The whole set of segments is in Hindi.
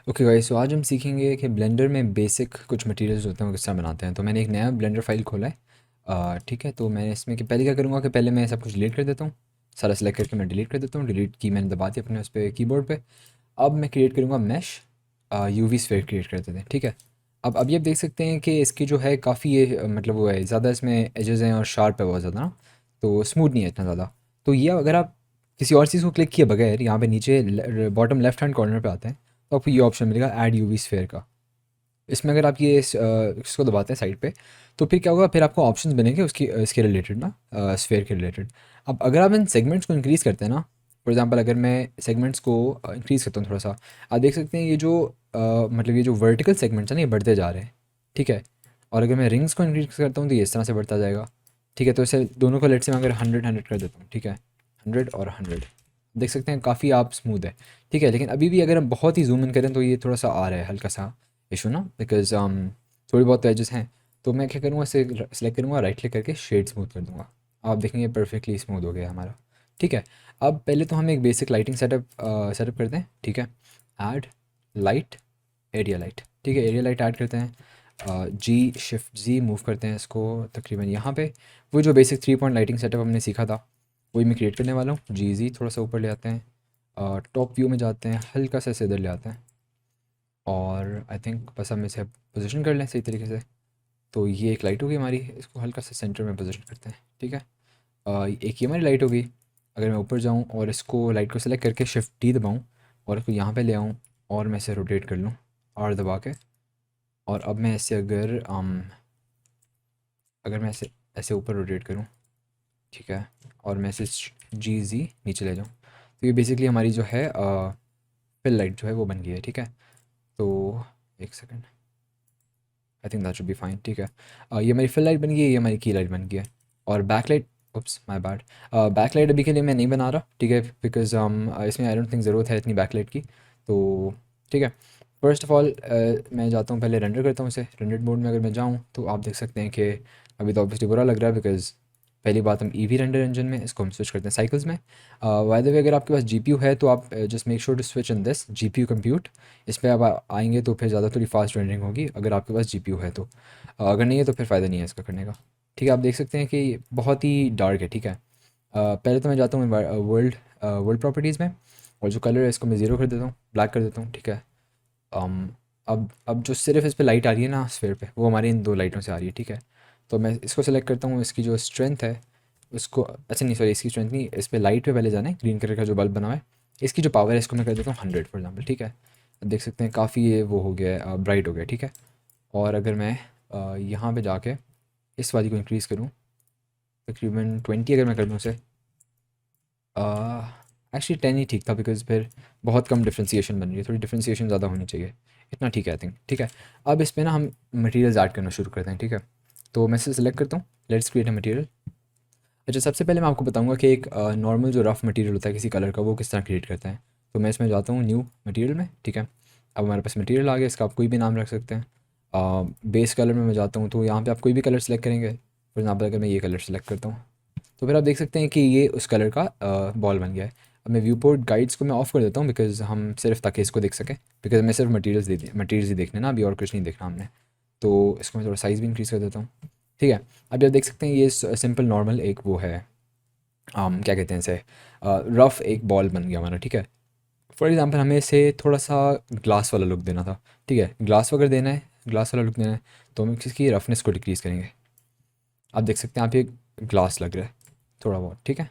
ओके गाइस, सो आज हम सीखेंगे कि ब्लेंडर में बेसिक कुछ मटेरियल्स होते हैं वो किस तरह बनाते हैं। तो मैंने एक नया ब्लेंडर फाइल खोला है। ठीक है, तो मैं इसमें कि पहले क्या करूँगा कि पहले मैं सब कुछ डिलीट कर देता हूँ। सारा सेलेक्ट करके मैं डिलीट कर देता हूँ। डिलीट की मैंने दबा दी अपने उस पर कीबोर्ड पे। अब मैं क्रिएट करूँगा मैश यूवी स्फीयर क्रिएट कर देते हैं। ठीक है, अब अभी आप देख सकते हैं कि इसकी जो है काफ़ी ये मतलब वो है ज़्यादा, इसमें एजेस हैं और शार्प है बहुत ज़्यादा ना, तो स्मूथ नहीं है इतना ज़्यादा। तो ये अगर आप किसी और चीज़ को क्लिक किए बगैर यहाँ पे नीचे बॉटम लेफ्ट हैंड कॉर्नर पे आते हैं तो आपको ये ऑप्शन मिलेगा ऐड यूवी स्फीयर का। इसमें अगर आप ये इसको दबाते हैं साइड पे, तो फिर क्या होगा, फिर आपको ऑप्शंस बनेंगे उसकी इसके रिलेटेड ना, स्फीयर के रिलेटेड। अब अगर आप इन सेगमेंट्स को इंक्रीज़ करते हैं ना, फॉर एग्जांपल अगर मैं सेगमेंट्स को इंक्रीज़ करता हूँ थोड़ा सा, आप देख सकते हैं ये जो मतलब ये जो वर्टिकल सेगमेंट्स हैं ना, ये बढ़ते जा रहे हैं। ठीक है, और अगर मैं रिंग्स को इंक्रीज़ करता हूँ तो ये इस तरह से बढ़ता जाएगा। ठीक है, तो इसे दोनों को लेट से मैं अगर 100 कर देता हूँ, ठीक है, 100 और 100, देख सकते हैं काफ़ी आप स्मूथ है। ठीक है, लेकिन अभी भी अगर हम बहुत ही जूम इन करें तो ये थोड़ा सा आ रहा है हल्का सा इशू ना, बिकॉज थोड़ी बहुत एजेस हैं। तो मैं क्या करूँगा, इसे सेलेक्ट करूँगा, राइट क्लिक करके शेड स्मूथ कर दूँगा। आप देखेंगे परफेक्टली स्मूथ हो गया हमारा। ठीक है, अब पहले तो हम एक बेसिक लाइटिंग सेटअप करते हैं। ठीक है, ऐड लाइट, एरिया लाइट। ठीक है, एरिया लाइट ऐड करते हैं, जी शिफ्ट जी मूव करते हैं इसको तकरीबन यहाँ पे। वो जो बेसिक 3 पॉइंट लाइटिंग सेटअप हमने सीखा था वही मैं क्रिएट करने वाला हूँ। जी जी थोड़ा सा ऊपर ले आते हैं, टॉप व्यू में जाते हैं, हल्का सा इसे इधर ले आते हैं, और आई थिंक बस हम इसे पोजीशन कर लें सही तरीके से। तो ये एक लाइट होगी हमारी, इसको हल्का सा सेंटर में पोजीशन करते हैं। ठीक है, एक ये हमारी लाइट होगी। अगर मैं ऊपर जाऊँ और इसको लाइट को सेलेक्ट करके शिफ्ट डी दबाऊँ और इसको यहाँ पे ले आऊँ और मैं इसे रोटेट कर लूँ और दबा के, और अब मैं ऐसे अगर मैं ऐसे ऐसे ऊपर रोटेट करूँ, ठीक है, और मैं इसे जी जी नीचे ले जाऊँ, तो ये बेसिकली हमारी जो है फिल लाइट जो है वो बन गई है। ठीक है, तो एक second, I think that should be fine. ठीक है, ये हमारी फिल लाइट बन गई है, ये हमारी की लाइट बन गई है। और back light, oops my bad, back light अभी के लिए मैं नहीं बना रहा। ठीक है, बिकॉज इसमें आई डोंट थिंक ज़रूरत है इतनी बैक लाइट की। तो ठीक है, फर्स्ट ऑफ ऑल मैं जाता हूँ, पहले रेंडर करता हूँ इसे। रेंडर मोड में अगर मैं जाऊँ तो आप देख सकते हैं कि अभी तो ऑब्वियसली बुरा लग रहा है, बिकॉज पहली बात हम ईवी रेंडर इंजन में इसको हम स्विच करते हैं साइकिल्स में। बाय द वे, अगर आपके पास जीपीयू है तो आप just make sure to switch in this GPU compute. इस पर आप आएंगे तो फिर ज़्यादा थोड़ी फास्ट रेंडरिंग होगी अगर आपके पास जीपीयू है तो। अगर नहीं है तो फिर फ़ायदा नहीं है इसका करने का। ठीक है, आप देख सकते हैं कि बहुत ही डार्क है। ठीक है, पहले तो मैं जाता हूँ वर्ल्ड वर्ल्ड प्रॉपर्टीज़ में, और जो कलर है इसको मैं ज़ीरो कर देता हूँ, ब्लैक कर देता हूँ। ठीक है, अम, अब जो सिर्फ इस पे लाइट आ रही है ना स्फीयर पे, वो हमारी इन दो लाइटों से आ रही है। ठीक है, तो मैं इसको सेलेक्ट करता हूँ, इसकी जो स्ट्रेंथ है उसको, अच्छा नहीं सॉरी, इसकी स्ट्रेंथ नहीं, इस पे लाइट पे पहले जाना है, ग्रीन कलर का जो बल्ब बना हुआ है, इसकी जो पावर है इसको मैं कर देता हूँ 100 फॉर एग्जाम्पल। ठीक है, देख सकते हैं काफ़ी ये वो हो गया है, ब्राइट हो गया। ठीक है, और अगर मैं यहाँ पे जाके इस वाली को इंक्रीज़ करूँ तकरीबन 20, अगर मैं कर दूँ उसे, एक्चुअली 10 ही ठीक था, बिकॉज फिर बहुत कम डिफ्रेंसिएशन बन रही है, थोड़ी डिफ्रेंसिएशन ज़्यादा होनी चाहिए। इतना ठीक है आई थिंक। ठीक है, अब इस पे ना हम मटेरियल्स ऐड करना शुरू करते हैं। ठीक है, तो मैं इसे सेलेक्ट करता हूँ, लेट्स क्रिएट अ मटेरियल। अच्छा, सबसे पहले मैं आपको बताऊंगा कि एक नॉर्मल जो रफ़ मटेरियल होता है किसी कलर का, वो किस तरह क्रिएट करते हैं। तो मैं इसमें जाता हूँ न्यू मटेरियल में। ठीक है, अब हमारे पास मटेरियल आ गया, इसका आप कोई भी नाम रख सकते हैं। बेस कलर में मैं जाता हूँ तो यहाँ पे आप कोई भी कलर सेलेक्ट करेंगे। फॉर एग्जाम्पल अगर मैं ये कलर सेलेक्ट करता हूँ तो फिर आप देख सकते हैं कि ये उस कलर का बॉल बन गया है। अब मैं व्यू पोर्ट गाइड्स को मैं ऑफ़ कर देता हूँ, बिकॉज हम सिर्फ ताकि इसको देख सकें, बिकॉज हमें सिर्फ मटीरियल्स ही देखने ना, अभी और कुछ नहीं देखना हमने। तो इसको मैं थोड़ा साइज़ भी इंक्रीज़ कर देता हूँ। ठीक है, अब आप देख सकते हैं ये सिंपल नॉर्मल एक वो है, क्या कहते हैं इसे, रफ़ एक बॉल बन गया हमारा। ठीक है, फॉर एग्जांपल हमें इसे थोड़ा सा ग्लास वाला लुक देना था। ठीक है, ग्लास वगैरह देना है, ग्लास वाला लुक देना है, तो हम इसकी रफनेस को डिक्रीज़ करेंगे। आप देख सकते हैं आप ये ग्लास लग रहा है थोड़ा बहुत। ठीक है,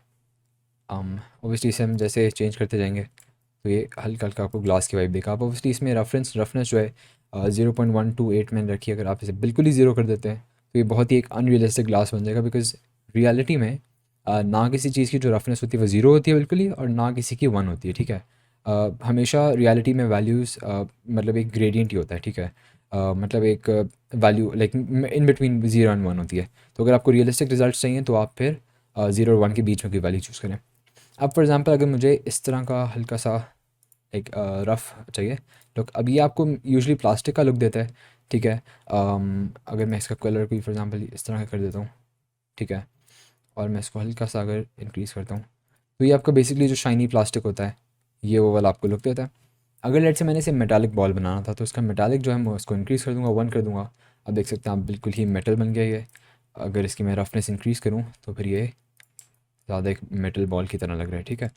ओबियसली इसे हम जैसे चेंज करते जाएंगे तो ये हल्का हल्का आपको ग्लास की वाइब देगा। आप ओबियसली इसमें रफनेस जो है 0.128 मैंने रखी है। अगर आप इसे बिल्कुल ही ज़ीरो कर देते हैं तो ये बहुत ही एक अनरियलिस्टिक ग्लास बन जाएगा, बिकॉज रियलिटी में ना किसी चीज़ की जो रफनेस होती है वो ज़ीरो होती है बिल्कुल ही, और ना किसी की 1 होती है। ठीक है, हमेशा रियलिटी में वैल्यूज़ मतलब एक ग्रेडियंट ही होता है। ठीक है, मतलब एक वैल्यू लाइक इन बिटवीन 0 और 1 होती है। तो अगर आपको रियलिस्टिक रिजल्ट चाहिए तो आप फिर 0 और 1 के बीच में कोई वैल्यू चूज़ करें। अब फॉर एग्ज़ाम्पल अगर मुझे इस तरह का हल्का सा एक रफ़ चाहिए लुक, अब ये आपको यूजुअली प्लास्टिक का लुक देता है। ठीक है, अगर मैं इसका कलर कोई फॉर एग्ज़ाम्पल इस तरह का कर देता हूँ, ठीक है, और मैं इसको हल्का सा अगर इंक्रीज़ करता हूँ, तो ये आपका बेसिकली जो शाइनी प्लास्टिक होता है ये वो वाला आपको लुक देता है। अगर लेट से मैंने इसे मेटालिक बॉल बनाना था तो उसका मेटालिक जो है मैं उसको इंक्रीज़ कर दूँगा, 1 कर दूँगा। अब देख सकते हैं आप बिल्कुल ही मेटल बन गया ये। अगर इसकी मैं रफनेस इंक्रीज़ करूँ तो फिर ये ज़्यादा एक मेटल बॉल की तरह लग रहा है, ठीक है।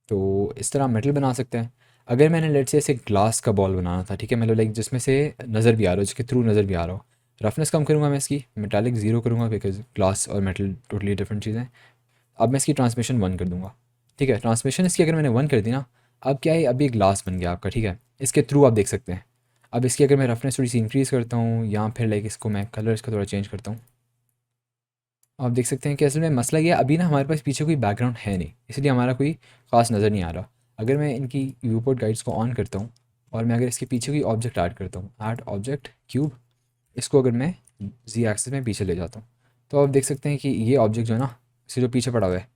तो इस तरह मेटल बना सकते हैं। अगर मैंने लेट से इसे ग्लास का बॉल बनाना था, ठीक है, मतलब लाइक जिसमें से नज़र भी आ रहा हो, जिसके थ्रू नज़र भी आ रहा हो, रफनेस कम करूँगा मैं इसकी, मेटालिक 0 करूँगा बिकॉज ग्लास और मेटल टोटली डिफरेंट चीज़ें हैं। अब मैं इसकी ट्रांसमिशन 1 कर दूँगा, ठीक है। ट्रांसमिशन इसकी अगर मैंने 1 कर दी ना, अब क्या है, अब ये ग्लास बन गया आपका, ठीक है। इसके थ्रू आप देख सकते हैं। अब इसकी अगर मैं रफनेस थोड़ी सी इंक्रीज़ करता हूँ या फिर लाइक इसको मैं कलर इसका थोड़ा चेंज करता हूँ, आप देख सकते हैं कि असल में मसला ये है, अभी ना हमारे पास पीछे कोई बैकग्राउंड है नहीं, इसलिए हमारा कोई ख़ास नज़र नहीं आ रहा। अगर मैं इनकी व्यूपोर्ट गाइड्स को ऑन करता हूँ और मैं अगर इसके पीछे कोई ऑब्जेक्ट ऐड करता हूँ, ऐड ऑब्जेक्ट क्यूब, इसको अगर मैं जी एक्सिस में पीछे ले जाता हूँ, तो आप देख सकते हैं कि ये ऑब्जेक्ट जो है ना, इससे जो पीछे पड़ा हुआ है,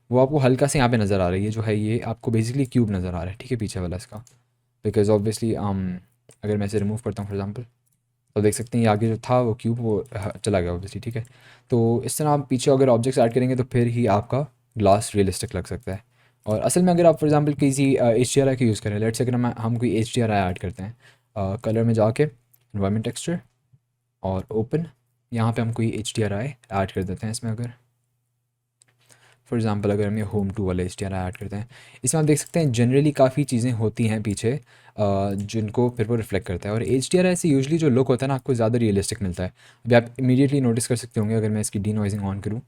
वो आपको हल्का से यहाँ पे नज़र आ रहा है। ये जो है ये आपको बेसिकली क्यूब नज़र आ रहा है, ठीक है, पीछे वाला इसका। बिकॉज ऑब्वियसली अगर मैं इसे रिमूव करता हूँ फॉर एग्जाम्पल, तो देख सकते हैं ये आगे जो था वो क्यूब वो चला गया ऑब्वियसली, ठीक है। तो इस तरह आप पीछे अगर ऑब्जेक्ट्स ऐड करेंगे तो फिर ही आपका ग्लास रियलिस्टिक लग सकता है। और असल में अगर आप फॉर एग्जांपल किसी एच डी आर आई का यूज़ करें, लेट्स से अगर हम कोई H D R I add करते हैं, कलर में जाके इन्वायरमेंट टेक्सचर और ओपन, यहाँ पे हम कोई H D R I add कर देते हैं इसमें। अगर फॉर एग्जांपल अगर हम ये होम टू वाला H D R I add करते हैं, इसमें आप देख सकते हैं जनरली काफ़ी चीज़ें होती हैं पीछे जिनको फिर वो रिफ्लेक्ट करता है। और एच डी आर आई से यूजली जो लुक होता है ना, आपको ज़्यादा रियलिस्टिक मिलता है। अभी आप इमीडिएटली नोटिस कर सकते होंगे, अगर मैं इसकी डी नॉइजिंग ऑन करूँ,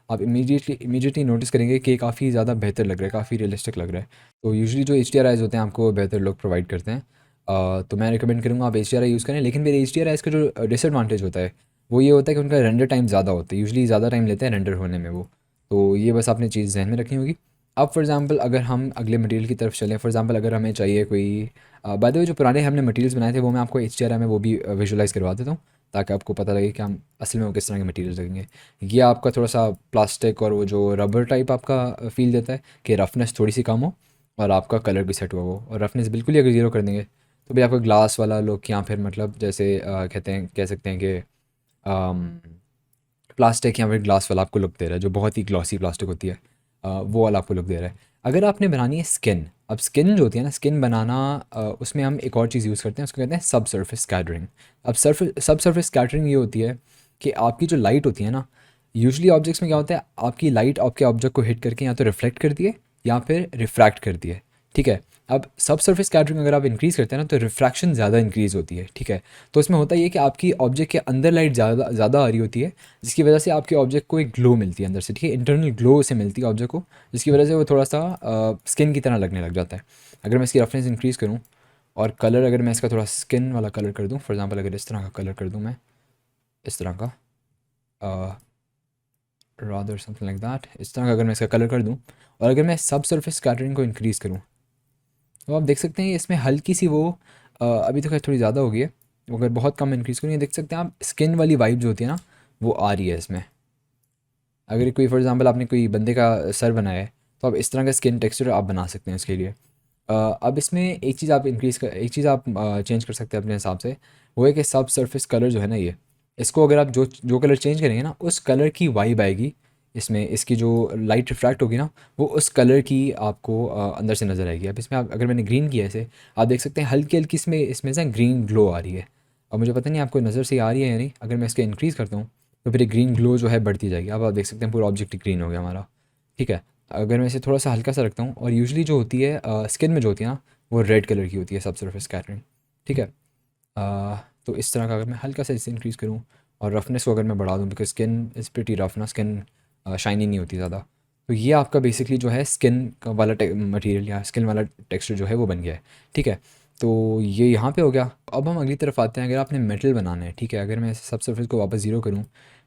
आप इमीडिएटली नोटिस करेंगे कि काफ़ी ज़्यादा बेहतर लग रहा है, काफ़ी रियलिस्टिक लग रहा है। तो यूजली जो एच डी आर आईज़ होते हैं आपको बेहतर लुक प्रोवाइड करते हैं। तो मैं रिकमेंड करूँगा आप एच डी आर आई यूज़ करें। लेकिन फिर एच डी आर आईज़ का जो डिसएडवांटेज होता है वो ये होता है कि उनका रेंडर टाइम ज़्यादा होता है, यूजली ज़्यादा टाइम लेते हैं रेंडर होने में वो। तो ये बस आपने चीज़ जहन में रखनी होगी। अब फॉर एग्ज़ाम्पल अगर हम अगले मटेरियल की तरफ चलें, फॉर एग्ज़ाम्पल अगर हमें चाहिए कोई बाय द वे जो पुराने हमने मटेरियल्स बनाए थे वो मैं आपको एच टी आर आई में वो भी विजुलाइज़ करवा देता हूँ, ताकि आपको पता लगे कि हम असल में वो किस तरह के मटेरियल्स लगेंगे। ये आपका थोड़ा सा प्लास्टिक और वो जो रबर टाइप आपका फ़ील देता है कि रफनेस थोड़ी सी कम हो और आपका कलर भी सेट हुआ हो। और रफनेस बिल्कुल ही अगर ज़ीरो कर देंगे तो भी आपका ग्लास वाला लुक या फिर मतलब जैसे कहते हैं, कह सकते हैं कि प्लास्टिक या फिर ग्लास वाला आपको लुक दे रहा है, जो बहुत ही ग्लॉसी प्लास्टिक होती है, वो वाला आपको लुक दे रहा है। अगर आपने बनानी है स्किन, अब स्किन जो होती है ना, स्किन बनाना उसमें हम एक और चीज़ यूज़ करते हैं, उसको कहते हैं सब सरफेस स्कैटरिंग। अब सब सरफेस स्कैटरिंग ये होती है कि आपकी जो लाइट होती है ना, यूजली ऑब्जेक्ट्स में क्या होता है, आपकी लाइट आपके ऑब्जेक्ट को हिट करके या तो रिफ्लेक्ट करती है या फिर रिफ्रैक्ट करती है, ठीक है। अब सब सरफेस स्कैटरिंग अगर आप इंक्रीज़ करते हैं ना तो रिफ्रैक्शन ज़्यादा इंक्रीज़ होती है, ठीक है। तो इसमें होता ये है कि आपकी ऑब्जेक्ट के अंदर लाइट ज़्यादा ज़्यादा आ रही होती है, जिसकी वजह से आपके ऑब्जेक्ट को एक ग्लो मिलती है अंदर से, ठीक है, इंटरनल ग्लो से मिलती है ऑब्जेक्ट को, जिसकी वजह से वो थोड़ा सा स्किन की तरह लगने लग जाता है। अगर मैं इसकी रफनेस इंक्रीज़ करूँ और कलर अगर मैं इसका थोड़ा स्किन वाला कलर कर दूँ, फॉर एग्जांपल अगर इस तरह का कलर कर दूँ मैं, इस तरह का रादर समथिंग लाइक दैट, इस तरह का अगर मैं इसका कलर कर दूँ और अगर मैं सब सरफेस स्कैटरिंग को इंक्रीज़ करूँ, तो आप देख सकते हैं इसमें हल्की सी वो अभी तो खैर थोड़ी ज़्यादा हो गई है, वो अगर बहुत कम इंक्रीज़ करूँ, ये देख सकते हैं आप स्किन वाली वाइब जो होती है ना, वो आ रही है इसमें। अगर कोई फॉर एग्जांपल आपने कोई बंदे का सर बनाया है तो आप इस तरह का स्किन टेक्सचर आप बना सकते हैं उसके लिए। अब इसमें एक चीज़ आप चेंज कर सकते हैं अपने हिसाब से, वो है कि सब सरफेस कलर जो है ना, ये इसको अगर आप जो जो कलर चेंज करेंगे ना, उस कलर की वाइब आएगी इसमें, इसकी जो लाइट रिफ्रैक्ट होगी ना, वो उस कलर की आपको अंदर से नज़र आएगी। अब इसमें आप अगर मैंने ग्रीन किया है इसे, आप देख सकते हैं हल्की हल्की इसमें इसमें से ग्रीन ग्लो आ रही है। अब मुझे पता नहीं आपको नज़र से आ रही है या नहीं, अगर मैं इसको इंक्रीज़ करता हूँ तो फिर ग्रीन ग्लो जो है बढ़ती जाएगी। अब आप देख सकते हैं पूरा ऑब्जेक्ट ग्रीन हो गया हमारा, ठीक है। अगर मैं इसे थोड़ा सा हल्का सा रखता हूँ, और यूजुअली जो होती है स्किन में जो होती है ना, वो रेड कलर की होती है सब सरफेस स्कैटरिंग, ठीक है। तो इस तरह का अगर मैं हल्का सा इसे इंक्रीज़ करूँ और रफनेस को अगर मैं बढ़ा दूँ, because skin is pretty rough ना, स्किन शाइनी नहीं होती ज़्यादा, तो ये आपका बेसिकली जो है स्किन वाला मटेरियल या स्किन वाला टेक्सचर जो है वो बन गया है, ठीक है। तो ये यहाँ पे हो गया। अब हम अगली तरफ आते हैं, अगर आपने मेटल बनाना है, ठीक है, अगर मैं सब सरफेस को वापस ज़ीरो करूँ,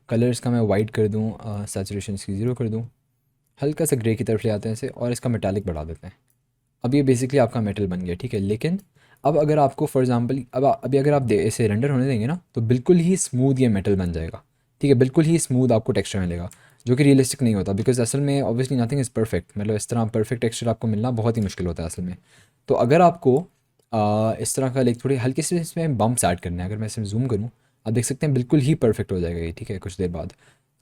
कलर्स का मैं वाइट कर दूँ, सैचुरेशन इसकी ज़ीरो कर दूँ, हल्का सा ग्रे की तरफ ले आते हैं इसे और इसका मेटालिक बढ़ा देते हैं। अब ये बेसिकली आपका मेटल बन गया, ठीक है। लेकिन अब अगर आपको फॉर एग्जांपल अभी अगर आप इसे रेंडर होने देंगे ना, तो बिल्कुल ही स्मूथ ये मेटल बन जाएगा, ठीक है, बिल्कुल ही स्मूथ आपको टेक्सचर मिलेगा, जो कि रियलिस्टिक नहीं होता, बिकॉज असल में ऑब्वियसली नथिंग इज़ परफेक्ट, मतलब इस तरह परफेक्ट टेक्सचर आपको मिलना बहुत ही मुश्किल होता है असल में। तो अगर आपको इस तरह का लाइक थोड़ी हल्की से इसमें बम्प्स ऐड करने हैं, अगर मैं इसमें जूम करूँ, आप देख सकते हैं बिल्कुल ही परफेक्ट हो जाएगा ये, ठीक है, कुछ देर बाद।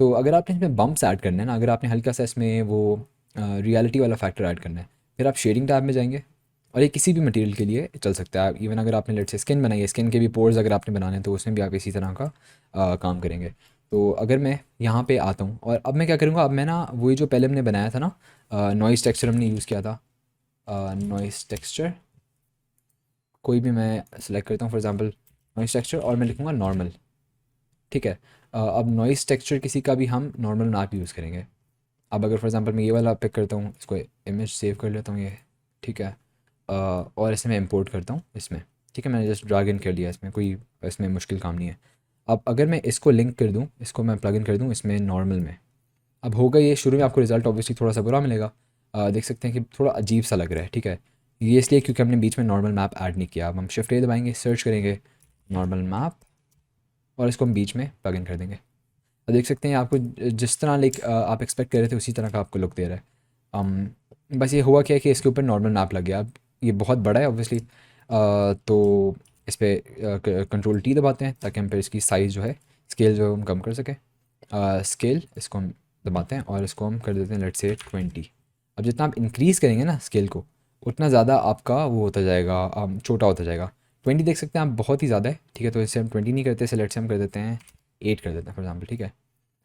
तो अगर आपने इसमें बम्प्स ऐड करने हैं ना, अगर आपने हल्का सा इसमें वो रियलिटी वाला फैक्टर ऐड करना है, फिर आप शेडिंग टैब में जाएंगे और ये किसी भी मटेरियल के लिए चल सकता है। इवन अगर आपने लेट से स्किन बनाई है, स्किन के भी पोर्स अगर आपने बनाने हैं तो उसमें भी आप इसी तरह का काम करेंगे। तो अगर मैं यहाँ पे आता हूँ और अब मैं क्या करूँगा, अब मैं ना वही जो पहले हमने बनाया था ना, नॉइज़ टेक्सचर हमने यूज़ किया था, नॉइज़ टेक्सचर कोई भी मैं सेलेक्ट करता हूँ, फॉर एग्जांपल नॉइज़ टेक्सचर, और मैं लिखूँगा नॉर्मल। ठीक है। अब नॉइज़ टेक्सचर किसी का भी हम नॉर्मल मैप यूज़ करेंगे। अब अगर फॉर एग्जांपल मैं ये वाला पिक करता हूँ, इसको इमेज सेव कर लेता हूँ ये, ठीक है। और इसे मैं इंपोर्ट करता हूँ इसमें, ठीक है। मैंने जस्ट ड्रैग इन कर लिया, इसमें कोई इसमें मुश्किल काम नहीं है। अब अगर मैं इसको लिंक कर दूँ, इसको मैं प्लग इन कर दूँ इसमें नॉर्मल में, अब होगा ये शुरू में आपको रिज़ल्ट ऑब्वियसली थोड़ा सा बुरा मिलेगा। देख सकते हैं कि थोड़ा अजीब सा लग रहा है, ठीक है। ये इसलिए क्योंकि हमने बीच में नॉर्मल मैप ऐड नहीं किया। अब हम शिफ्ट ए दबाएंगे, सर्च करेंगे नॉर्मल मैप, और इसको हम बीच में प्लग इन कर देंगे। अब देख सकते हैं आपको जिस तरह लाइक आप एक्सपेक्ट कर रहे थे उसी तरह का आपको लुक दे रहा है। बस ये हुआ क्या है कि इसके ऊपर नॉर्मल मैप लग गया। अब ये बहुत बड़ा है ऑब्वियसली, तो इस पर कंट्रोल टी दबाते हैं ताकि हम फिर इसकी साइज़ जो है, स्केल जो है हम कम कर सकें। स्केल इसको हम दबाते हैं और इसको हम कर देते हैं लेट्स से 20। अब जितना आप इंक्रीज़ करेंगे ना स्केल को, उतना ज़्यादा आपका वो होता जाएगा, छोटा होता जाएगा। 20 देख सकते हैं आप, बहुत ही ज़्यादा है, ठीक है। तो इससे हम 20 नहीं करते, इसे लेट्स से हम कर देते हैं 8 कर देते हैं फॉर एग्जाम्पल, ठीक है।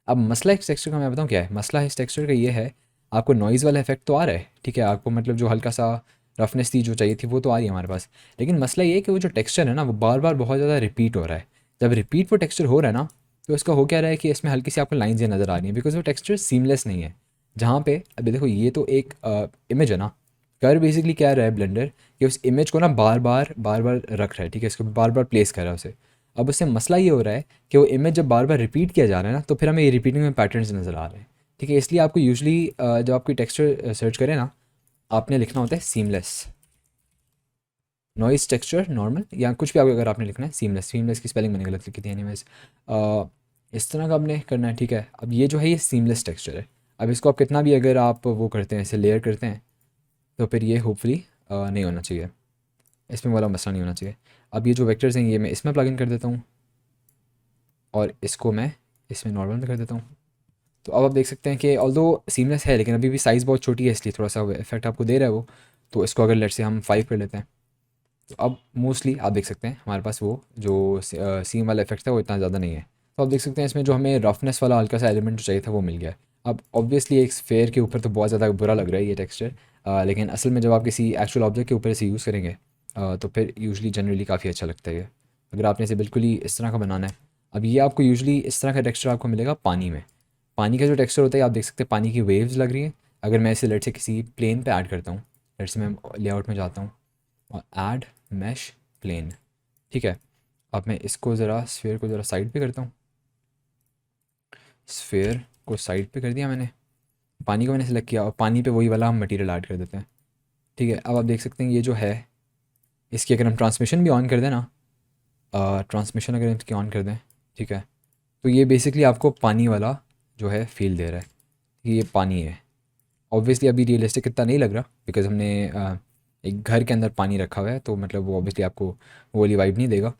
अब मसला इस टेक्सचर का मैं बताऊँ क्या है, मसला इस टेक्सचर का ये है, आपको नॉइज़ वाला इफेक्ट तो आ रहा है, ठीक है। आपको मतलब जो हल्का सा रफनेस थी जो चाहिए थी वो तो आ रही है हमारे पास, लेकिन मसला ये है कि वो जो टेक्सचर है ना वो बार बार बहुत ज़्यादा रिपीट हो रहा है। जब रिपीट वो टेक्सचर हो रहा है ना, तो इसका हो क्या रहा है कि इसमें हल्की सी आपको लाइन्स ये नज़र आ रही हैं, बिकॉज वो टेक्सचर सीमलेस नहीं है। जहाँ पे अभी देखो ये तो एक इमेज है ना, कर बेसिकली क्या रहा है ब्लेंडर, कि उस इमेज को ना बार बार रख रहा है, ठीक है। इसको बार बार प्लेस कर रहा है उसे। अब उससे मसला ये हो रहा है कि वो इमेज जब बार बार रिपीट किया जा रहा है ना, तो फिर हमें ये रिपीटिंग में पैटर्न्स नज़र आ रहे हैं, ठीक है। इसलिए आपको यूजली जब आप कोई टेक्सचर सर्च करें ना, आपने लिखना होता है सीमलेस, नॉइस टेक्सचर नॉर्मल, या कुछ भी आप अगर आपने लिखना है सीमलेस। सीमलेस की स्पेलिंग मैंने गलत लिखी थी एनीवेज। इस तरह का आपने करना है, ठीक है। अब ये जो है ये सीमलेस टेक्सचर है। अब इसको आप कितना भी अगर आप वो करते हैं, इसे लेयर करते हैं, तो फिर ये होपफुली नहीं होना चाहिए, इसमें वाला मसला नहीं होना चाहिए। अब ये जो वेक्टर्स हैं ये मैं इसमें प्लग इन कर देता हूँ, और इसको मैं इसमें नॉर्मल में कर देता हूँ। तो अब आप देख सकते हैं कि ऑल्दो सीमलेस है, लेकिन अभी भी साइज़ बहुत छोटी है, इसलिए थोड़ा सा इफेक्ट आपको दे रहा है वो। तो इसको अगर लेट से हम 5 कर लेते हैं, तो अब मोस्टली आप देख सकते हैं हमारे पास वो जो सीम वाला इफेक्ट था वो इतना ज़्यादा नहीं है। तो आप देख सकते हैं इसमें जो हमें रफनेस वाला हल्का सा एलिमेंट जो चाहिए था वो मिल गया है। अब ऑब्वियसली एक स्फेयर के ऊपर तो बहुत ज़्यादा बुरा लग रहा है ये टेक्सचर, लेकिन असल में जब आप किसी एक्चुअल ऑब्जेक्ट के ऊपर इसे यूज़ करेंगे, तो फिर यूजली जनरली काफ़ी अच्छा लगता है ये। अगर आपने इसे बिल्कुल ही इस तरह का बनाना है, अब ये आपको यूजली इस तरह का टेक्सचर आपको मिलेगा पानी में। पानी का जो टेक्सचर होता है आप देख सकते हैं पानी की वेव्स लग रही हैं। अगर मैं इसे लेट से किसी प्लेन पे ऐड करता हूँ, लेट से मैं लेआउट में जाता हूँ और ऐड मैश प्लेन, ठीक है। अब मैं इसको ज़रा स्फेयर को ज़रा साइड पे करता हूँ, स्फेयर को साइड पे कर दिया मैंने, पानी को मैंने सेलेक्ट किया, और पानी पे वही वाला हम मटेरियल ऐड कर देते हैं, ठीक है। अब आप देख सकते हैं ये जो है, इसकी अगर हम ट्रांसमिशन भी ऑन कर दें ना, ट्रांसमिशन अगर इसकी ऑन कर दें, ठीक है, तो ये बेसिकली आपको पानी वाला जो है फील दे रहा है कि ये पानी है। ऑब्वियसली अभी रियलिस्टिक इतना नहीं लग रहा, बिकॉज हमने एक घर के अंदर पानी रखा हुआ है, तो मतलब वो ऑब्वियसली आपको वो वाली वाइब नहीं देगा।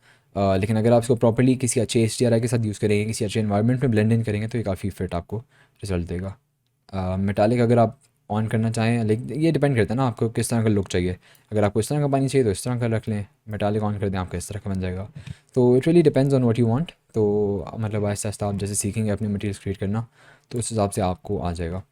लेकिन अगर आप इसको प्रॉपर्ली किसी अच्छे HDRI के साथ यूज़ करेंगे, किसी अच्छे इन्वायरमेंट में ब्लेंड इन करेंगे, तो ये काफ़ी फिट आपको रिजल्ट देगा। मेटालिक अगर आप ऑन करना चाहें, लेकिन ये डिपेंड करता है ना आपको किस तरह का लुक चाहिए। अगर आपको इस तरह का पानी चाहिए तो इस तरह का रख लें, मेटालिक ऑन कर दें आपका इस तरह का बन जाएगा। तो it really depends on what you want. तो मतलब आहिस्ता आहिस्ता आप जैसे सीखेंगे अपने मटेरियल्स क्रिएट करना, तो उस हिसाब से आपको आ जाएगा।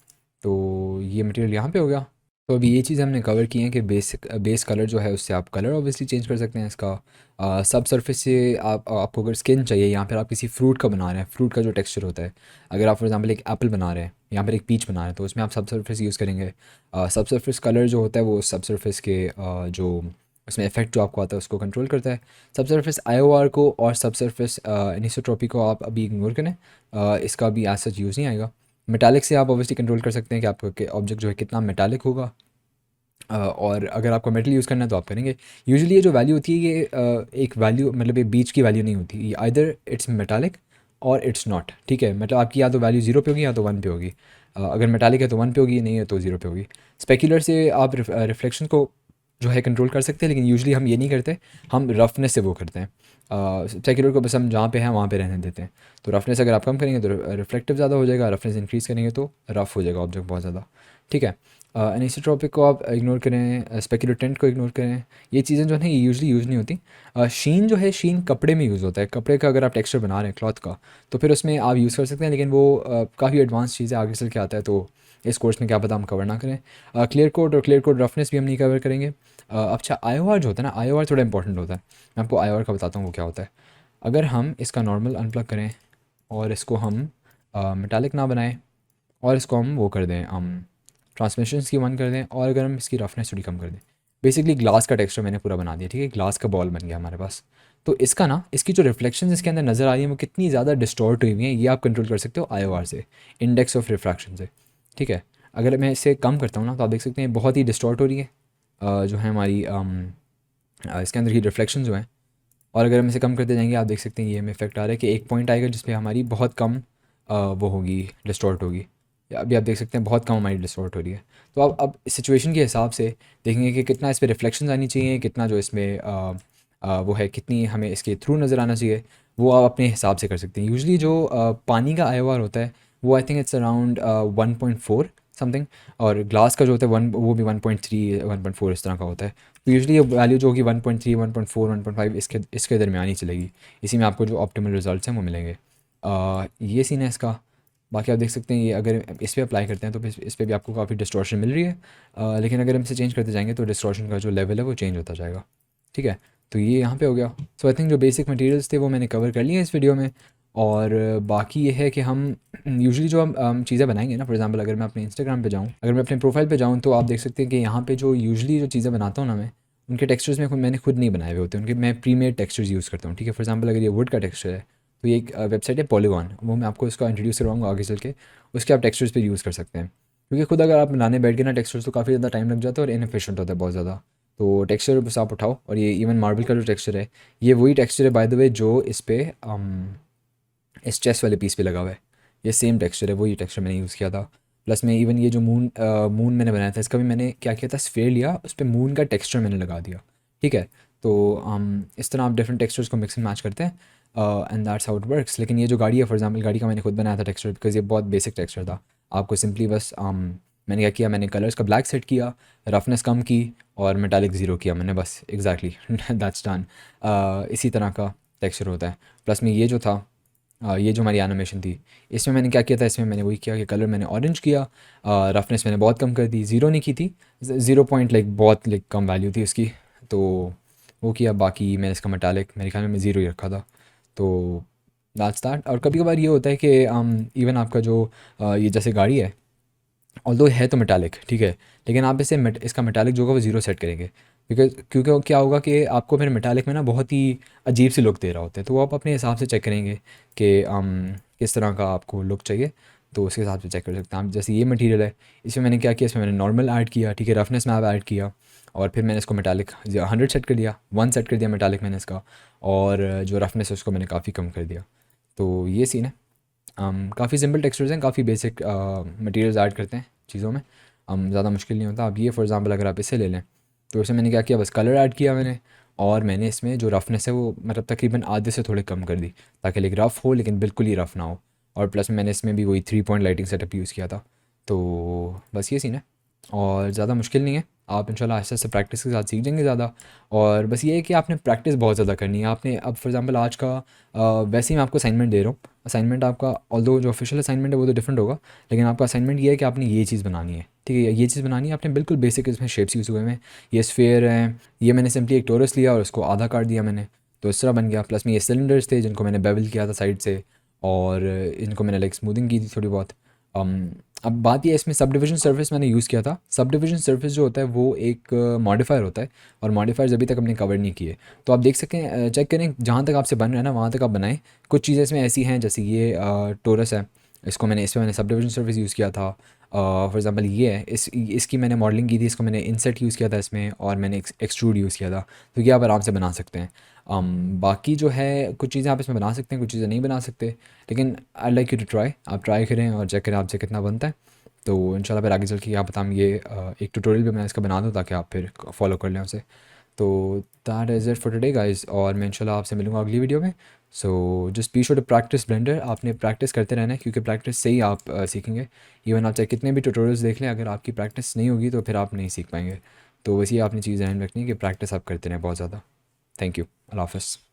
तो ये मटेरियल यहाँ पे हो गया। तो अभी ये चीज़ हमने कवर की है कि बेस कलर जो है उससे आप कलर ऑब्वियसली चेंज कर सकते हैं इसका। सब सरफेस से आपको अगर स्किन चाहिए, यहाँ पर आप किसी फ्रूट का बना रहे हैं, फ्रूट का जो टेक्सचर होता है, अगर आप फॉर एग्जांपल एक एप्पल बना रहे हैं, यहाँ पर एक पीच बना रहे हैं, तो उसमें आप सब सरफेस यूज़ करेंगे। सब सरफेस कलर जो होता है वो सब सरफेस के जो उसमें इफेक्ट जो आपको आता है उसको कंट्रोल करता है। सब सरफेस IOR को और सब सरफेस एनिसोट्रॉपी को आप अभी इग्नोर करें, इसका भी एज सच यूज़ नहीं आएगा। मेटालिक से आप ऑब्वियसली कंट्रोल कर सकते हैं कि आपका ऑब्जेक्ट जो है कितना मेटालिक होगा, और अगर आपको मेटल यूज़ करना है तो आप करेंगे। यूजुअली ये जो वैल्यू होती है ये एक वैल्यू मतलब ये बीच की वैल्यू नहीं होती, ये आइदर इट्स मेटालिक और इट्स नॉट, ठीक है। मतलब आपकी या तो वैल्यू 0 पे होगी या तो 1 पे होगी। अगर मेटालिक है तो 1 पे होगी, नहीं है तो 0 पे होगी। स्पेक्यूलर से आप रिफ्लेक्शन को जो है कंट्रोल कर सकते हैं, लेकिन यूजुअली हम ये नहीं करते, हम रफनेस से वो करते हैं। स्पेक्यूलर को बस हम जहाँ पे हैं वहाँ पे रहने देते हैं। तो रफनेस अगर आप कम करेंगे तो रिफ्लेक्टिव ज़्यादा हो जाएगा, रफनेस इंक्रीज़ करेंगे तो रफ़ हो जाएगा ऑब्जेक्ट बहुत ज़्यादा, ठीक है। एनिसोट्रॉपिक को आप इग्नोर करें, स्पेक्युलेटेंट को इग्नोर करें। ये चीज़ें जो है ना ये यूजली यूज़ नहीं होती। शीन जो है, शीन कपड़े में यूज़ होता है। कपड़े का अगर आप टेक्सचर बना रहे हैं क्लॉथ का, तो फिर उसमें आप यूज़ कर सकते हैं, लेकिन वो काफ़ी एडवांस चीज़ है, आगे चल के आता है, तो इस कोर्स में क्या पता हम कवर ना करें। क्लियर कोड और क्लियर कोड रफनेस भी हम नहीं कवर करेंगे। अच्छा, IOR जो होता है ना, IOR थोड़ा इंपॉर्टेंट होता है। मैं आपको IOR का बताता हूँ वो क्या होता है। अगर हम इसका नॉर्मल अनप्लग करें और इसको हम मेटालिक ना बनाएं और इसको हम वो कर दें, हम ट्रांसमिशन की 1 कर दें, और अगर हम इसकी रफनेस थोड़ी कम कर दें, बेसिकली ग्लास का टेक्सचर मैंने पूरा बना दिया, ठीक है, ग्लास का बॉल बन गया हमारे पास। तो इसका ना, इसकी जो रिफ्लेक्शन इसके अंदर नज़र आ रही है वो कितनी ज़्यादा डिस्टॉर्ट हुई हुई है, ये आप कंट्रोल कर सकते हो IOR से, इंडेक्स ऑफ रिफ्रैक्शन से, ठीक है। अगर मैं इसे कम करता हूँ ना, तो आप देख सकते हैं बहुत ही डिस्टॉर्ट हो रही है जो है हमारी इसके अंदर की रिफ्लेक्शन जो है। और अगर हम इसे कम करते जाएंगे, आप देख सकते हैं ये हमें इफेक्ट आ रहा है कि एक पॉइंट आएगा जिस पे हमारी बहुत कम वो होगी, डिस्टॉर्ट होगी। अभी आप देख सकते हैं बहुत कम हमारी डिस्टॉर्ट हो रही है। तो अब सिचुएशन के हिसाब से देखेंगे कि कितना इस पे रिफ्लेक्शन आनी चाहिए, कितना जो इसमें वो है, कितनी हमें इसके थ्रू नज़र आना चाहिए, वो आप अपने हिसाब से कर सकते हैं। यूजली जो पानी का IOR होता है वो I think it's around 1.4 something, और ग्लास का जो होता है वन, वो भी 1.3 1.4 इस तरह का होता है। तो यूजली ये वैल्यू जो होगी 1.3 1.4 1.5 इसके दरमियान ही चलेगी। इसी में आपको जो ऑप्टिमल रिजल्ट्स हैं वो मिलेंगे। ये सीन है इसका। बाकी आप देख सकते हैं ये अगर इस पे अप्लाई करते हैं तो फिर इस पे भी आपको काफ़ी डिस्टॉर्शन मिल रही है। लेकिन अगर हम इसे चेंज करते जाएंगे तो डिस्टॉर्शन का जो लेवल है वो चेंज होता जाएगा, ठीक है। तो ये यहाँ पे हो गया। सो आई थिंक जो बेसिक मटेरियल्स थे वो मैंने कवर कर लिए हैं इस वीडियो में। और बाकी ये है कि हम यूजुअली जो हम चीज़ें बनाएंगे ना, फॉर एग्जांपल अगर मैं अपने इंस्टाग्राम पे जाऊँ, अगर मैं अपने प्रोफाइल पे जाऊँ, तो आप देख सकते हैं कि यहाँ पे जो यूजुअली जो चीज़ें बनाता हूँ ना मैं, उनके टेक्सचर्स में मैंने खुद नहीं बनाए हुए होते, उनके मैं प्री मेड टेक्सचर्स यूज़ करता हूँ, ठीक है। फॉर एग्जांपल अगर ये वुड का टेक्सचर है, तो ये एक वेबसाइट है पॉलीगॉन, वो मैं आपको इसका इंट्रोड्यूस करवाऊँगा आगे चल के। उसके आप टेक्सचर्स पे यूज़ कर सकते हैं, क्योंकि खुद अगर आप बनाने बैठ गए ना टेक्सचर्स, तो काफ़ी ज़्यादा टाइम लग जाता है और इनएफिशिएंट होता है बहुत ज़्यादा। तो टेक्सचर बस आप उठाओ, और ये इवन मार्बल का जो टेक्सचर है, ये वही टेक्सचर है बाय द वे जो इस पे इस चेस्ट वाले पीस पे लगा हुआ है। ये सेम टेक्सचर है, वही टेक्सचर मैंने यूज़ किया था। प्लस में इवन ये जो मून मैंने बनाया था, इसका भी मैंने क्या किया था, स्फेयर लिया, उस पर मून का टेक्सचर मैंने लगा दिया, ठीक है। तो इस तरह आप डिफरेंट टेक्सचर्स को मिक्स एंड मैच करते हैं, and that's how it works. लेकिन ये जो गाड़ी है, फॉर एग्जांपल गाड़ी का मैंने खुद बनाया था टेक्सचर, बिकॉज ये बहुत बेसिक टेक्सचर था। आपको सिंपली बस मैंने क्या किया, मैंने कलर्स का ब्लैक सेट किया, रफनेस कम की, और मेटालिक ज़ीरो किया मैंने, बस एग्जैक्टली दैट्स डन। इसी तरह का टेक्सचर होता है। प्लस में ये जो था, ये जो हमारी एनिमेशन थी, इसमें मैंने क्या किया था, इसमें मैंने वही किया कि कलर मैंने ऑरेंज किया, रफनेस मैंने बहुत कम कर दी, ज़ीरो नहीं की थी, 0 पॉइंट लाइक बहुत लाइक कम वैल्यू थी उसकी, तो वो किया। बाकी मैंने इसका मेटालिक मेरे ख्याल में 0 ही रखा था। तो दैट्स दैट। और कभी कभार ये होता है कि इवन आपका जो ये जैसे गाड़ी है, ऑल्दो है तो मेटालिक, ठीक है, लेकिन आप इसे इसका मेटालिक जो होगा वो 0 सेट करेंगे, बिकॉज क्योंकि क्या होगा कि आपको फिर मेटालिक में ना बहुत ही अजीब सी लुक दे रहा होता है, तो वो आप अपने हिसाब से चेक करेंगे कि किस तरह का आपको लुक चाहिए, तो उसके हिसाब से चेक कर सकते हैं आप। जैसे ये मटेरियल है, इसमें मैंने क्या किया, इसमें मैंने नॉर्मल ऐड किया, ठीक है, रफनेस में ऐड किया, और फिर मैंने इसको मेटालिक 100 सेट कर दिया, 1 सेट कर दिया मेटालिक मैंने इसका, और जो रफनेस है उसको मैंने काफ़ी कम कर दिया। तो ये सीन है। काफ़ी सिंपल टेक्सचर्स हैं, काफ़ी बेसिक मटेरियल्स ऐड करते हैं चीज़ों में, ज़्यादा मुश्किल नहीं होता। अब ये फॉर एग्जांपल अगर आप इसे ले लें, तो इसे मैंने क्या किया, बस कलर ऐड किया मैंने, और मैंने इसमें जो रफनेस है वो मतलब तकरीबन आधे से थोड़े कम कर दी, ताकि लाइक रफ़ हो लेकिन बिल्कुल ही रफ़ ना हो। और प्लस में मैंने इसमें भी वही 3 पॉइंट लाइटिंग सेटअप यूज़ किया था। तो बस ये सीन है, और ज़्यादा मुश्किल नहीं है। आप इंशाल्लाह आहिस्ता आहिस्ता प्रैक्टिस के साथ सीख जाएंगे ज़्यादा। और बस ये है कि आपने प्रैक्टिस बहुत ज़्यादा करनी है। आपने अब फॉर एग्जांपल आज का वैसे ही मैं आपको असाइनमेंट दे रहा हूँ, असाइनमेंट आपका ऑल्दो जो ऑफिशियल असाइनमेंट है वो तो डिफरेंट होगा, लेकिन आपका असाइनमेंट ये है कि आपने ये चीज़ बनानी है, ठीक है, ये चीज़ बनानी है आपने, बिल्कुल बेसिक इसमें शेप्स यूज़ हुए हैं। ये स्फेयर हैं, ये मैंने सिंपली एक टोरस लिया और उसको आधा काट दिया मैंने, तो इस तरह बन गया। प्लस में ये सिलेंडर्स थे जिनको मैंने बेवल किया था साइड से, और इनको मैंने लाइक स्मूथिंग की थी थोड़ी बहुत। अब बात ये है, इसमें सब डिविजन सर्फेस मैंने यूज़ किया था। सब डिविजन सर्फेस जो होता है वो एक मॉडिफायर होता है, और मॉडिफायर्स अभी तक हमने कवर नहीं किए। तो आप देख सकते हैं, चेक करें जहाँ तक आपसे बन रहा है ना वहाँ तक आप बनाएं। कुछ चीज़ें इसमें ऐसी हैं, जैसे ये टोरस है, इसमें मैंने सब डिविजन सर्फेस यूज़ किया था। फॉर एग्जांपल ये है, इसकी मैंने मॉडलिंग की थी, इसको मैंने इंसेट यूज़ किया था इसमें, और मैंने एक्सट्रूड यूज़ किया था। तो ये आप आराम से बना सकते हैं। बाकी जो है कुछ चीज़ें आप इसमें बना सकते हैं, कुछ चीज़ें नहीं बना सकते, लेकिन I like you to try, आप ट्राई करें और चेक करें आपसे कितना बनता है। तो इंशाल्लाह फिर आगे चल के क्या पता हम ये एक ट्यूटोरियल भी मैं इसका बना दूँ ताकि आप फिर फॉलो कर लें उसे। तो that is it for today guys, और मैं इंशाल्लाह आपसे मिलूँगा अगली वीडियो में। So just be sure to practise Blender. आपने प्रैक्टिस करते रहना है, क्योंकि प्रैक्टिस से ही आप सीखेंगे। इवन आप चाहे कितने भी ट्यूटोरियल्स देख लें, अगर आपकी प्रैक्टिस नहीं होगी तो फिर आप नहीं सीख पाएंगे। तो वैसे ही आपने चीज़ ध्यान रखनी है कि प्रैक्टिस आप करते रहें बहुत ज़्यादा। Thank you. अल्लाह हाफ़िज़।